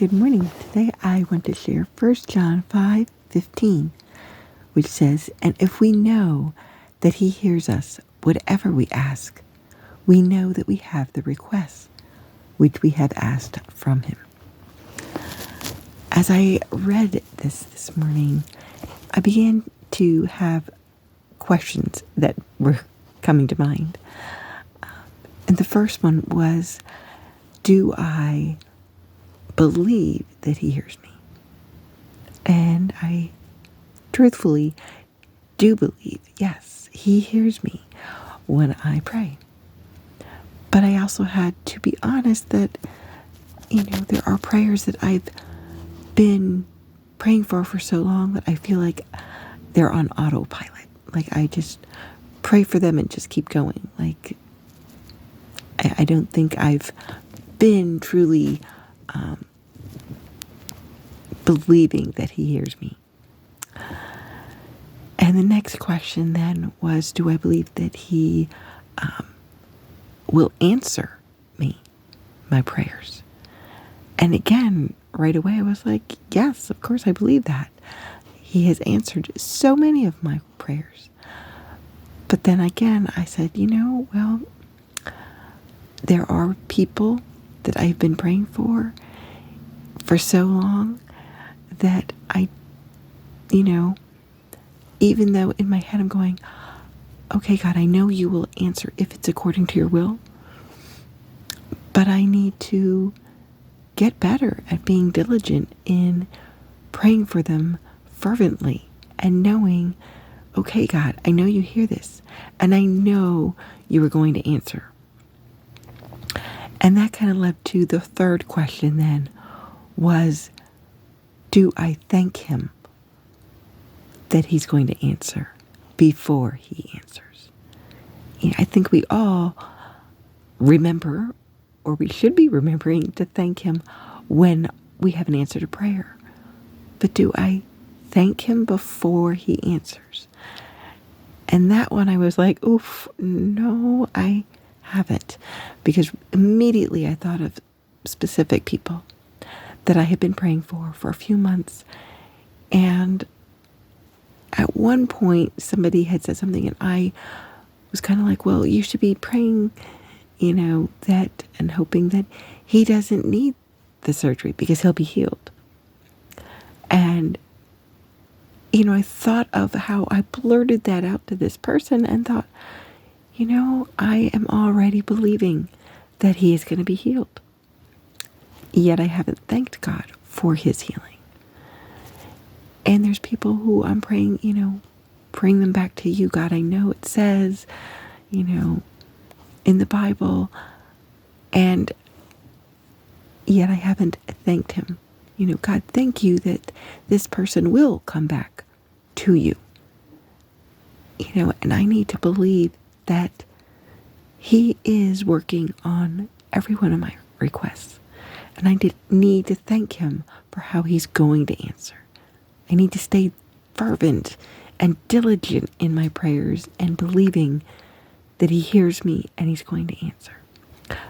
Good morning. Today I want to share 1 John 5:15, which says, "And if we know that he hears us, whatever we ask, we know that we have the requests which we have asked from him." As I read this morning, I began to have questions that were coming to mind. And the first one was, do I believe that he hears me? And I truthfully do believe, yes, he hears me when I pray. But I also had to be honest that, there are prayers that I've been praying for so long that I feel like they're on autopilot. Like I just pray for them and just keep going. Like I don't think I've been truly believing that he hears me. And the next question then was, do I believe that he will answer me, my prayers? And again, right away I was like, yes, of course I believe that. He has answered so many of my prayers. But then again, I said, well, there are people that I've been praying for so long that I, even though in my head I'm going, okay, God, I know you will answer if it's according to your will, but I need to get better at being diligent in praying for them fervently and knowing, okay, God, I know you hear this and I know you are going to answer. And that kind of led to the third question then was, do I thank him that he's going to answer before he answers? I think we all remember, or we should be remembering, to thank him when we have an answer to prayer. But do I thank him before he answers? And that one I was like, oof, no, I haven't. Because immediately I thought of specific people that I had been praying for a few months. And at one point somebody had said something and I was kind of like, well, you should be praying, that and hoping that he doesn't need the surgery because he'll be healed. And, I thought of how I blurted that out to this person and thought, I am already believing that he is going to be healed. Yet I haven't thanked God for his healing. And there's people who I'm praying, bring them back to you, God. I know it says, in the Bible, and yet I haven't thanked him. God, thank you that this person will come back to you. And I need to believe that he is working on every one of my requests. And I need to thank him for how he's going to answer. I need to stay fervent and diligent in my prayers and believing that he hears me and he's going to answer.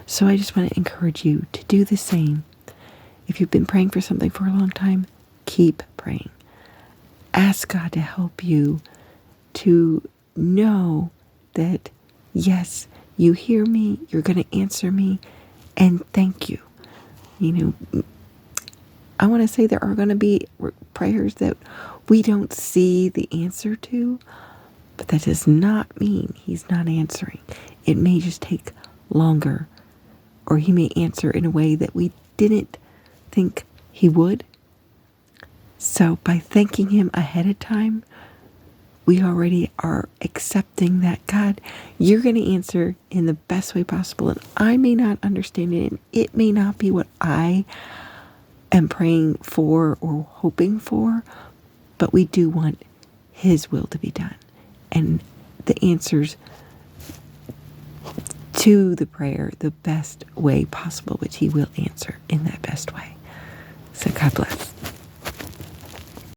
So I just want to encourage you to do the same. If you've been praying for something for a long time, keep praying. Ask God to help you to know that, yes, you hear me, you're going to answer me, and thank you. I want to say there are going to be prayers that we don't see the answer to, but that does not mean he's not answering. It may just take longer, or he may answer in a way that we didn't think he would. So by thanking him ahead of time, we already are accepting that, God, you're going to answer in the best way possible. And I may not understand it, and it may not be what I am praying for or hoping for, but we do want his will to be done. And the answers to the prayer the best way possible, which he will answer in that best way. So God bless.